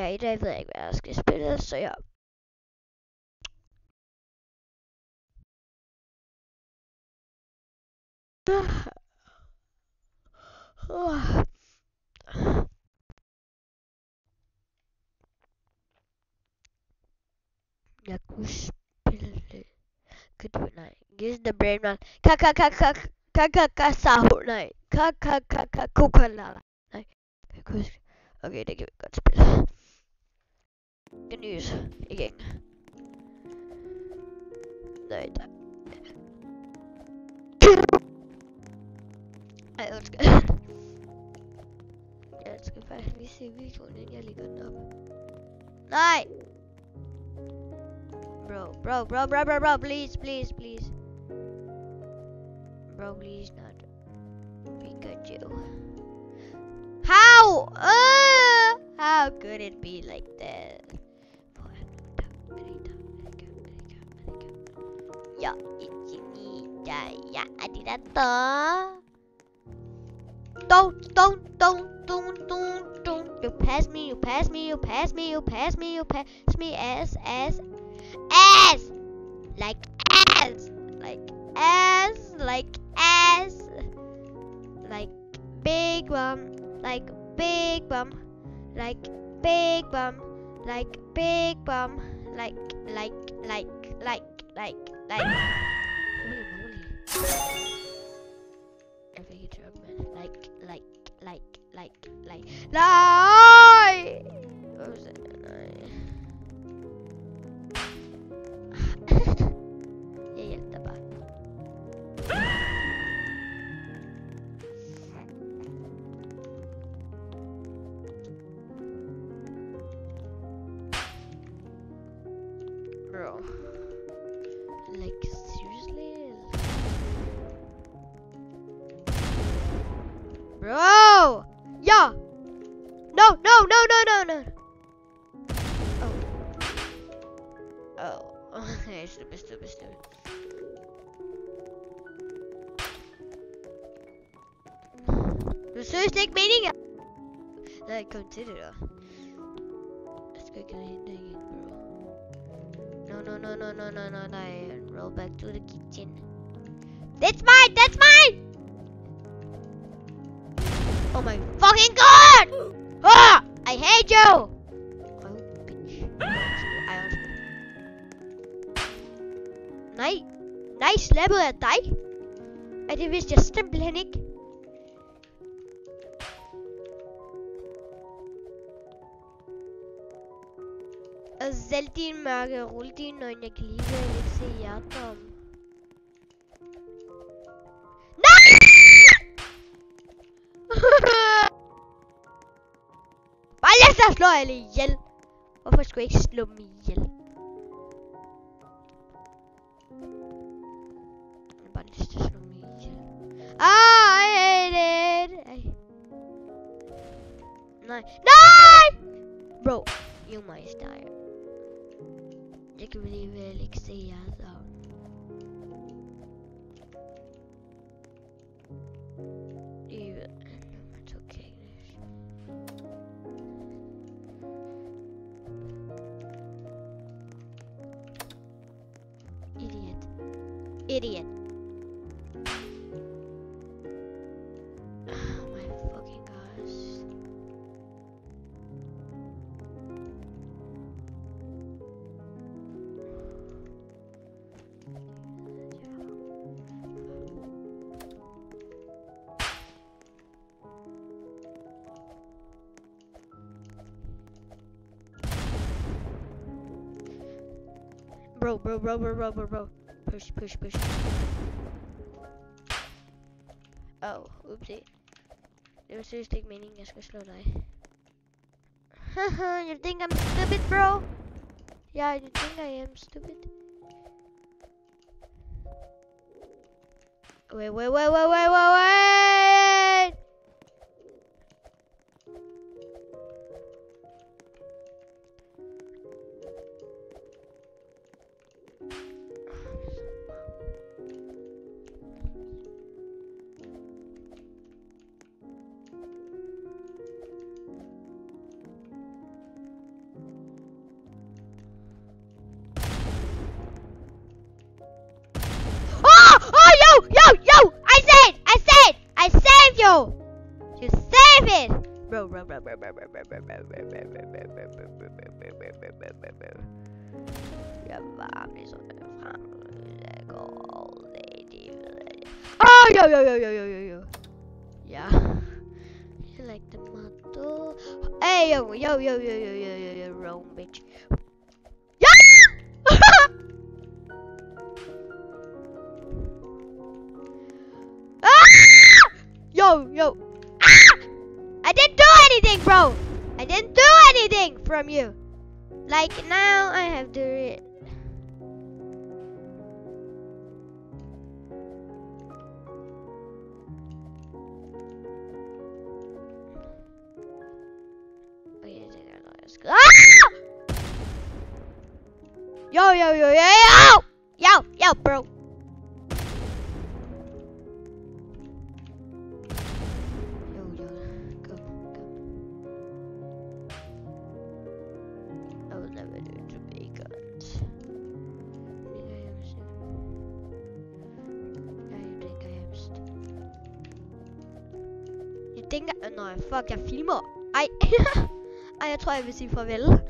Ja, i dag ved jeg ikke, hvad jeg skal spille, så ja. Jeg kunne spille... Nej, Guess the Brain Man. Sahu. Nej. Kokolala. Nej, jeg kan huske. Okay, det kan vi godt spille. Det nys igen. Nej, der. Ej, undskyld. Jeg skal faktisk lige se videoen, inden jeg lægger den op. Nej! Bro, please. Bro, please not. Pikachu. How could it be like that? Ja, arigato. Don't. You pass me, ass. Like ass. Like big bum. Like big bum. Holy moly. I think it's wrong, man. Lie! What was it? Jag hjälpte bara. Bro. Like, seriously? Bro! Yeah! No! Oh. Stupid. Du seriøst ikke meningen? Nej, kom til det der. Jeg skal ikke hente igen, bro. No, nej. Roll back to the kitchen. That's mine! Oh my fucking god! Ah! I hate you! Oh, bitch. Nej, slappet af dig. Ej, det vidste jeg simpelthen ikke. Og selv din mørke, rulle dine øjne, jeg kan lige ikke se hjertet om. Nej! Bare lad sig slå alle ihjel. Hvorfor skulle jeg ikke slå dem ihjel? Jeg bare lyst til at slå dem ihjel. I hate it. Ej. Nej. Bro, you must die. Jeg kan alligevel ikke se jer så. It's okay. Idiot. Oh my fucking gosh. Bro. Push. Oh, oopsie. Det var seriøst ikke meningen, jeg skal slå dig. You think I'm stupid, bro? Yeah, you think I am stupid? Wait! Bro. Jeg var ligesom frem. Jeg går lady. Oh, yo. Ja. You like the motto? Hey, yo, wrong bitch. Yeah! Yo. I didn't do anything, bro. I didn't do anything from you. Like, now I have to read. Yo, bro. Yo, go. I will never do it to be guns. You think I... No, fuck, jeg filmer. Ej. Ej, jeg tror, jeg vil sige farvel.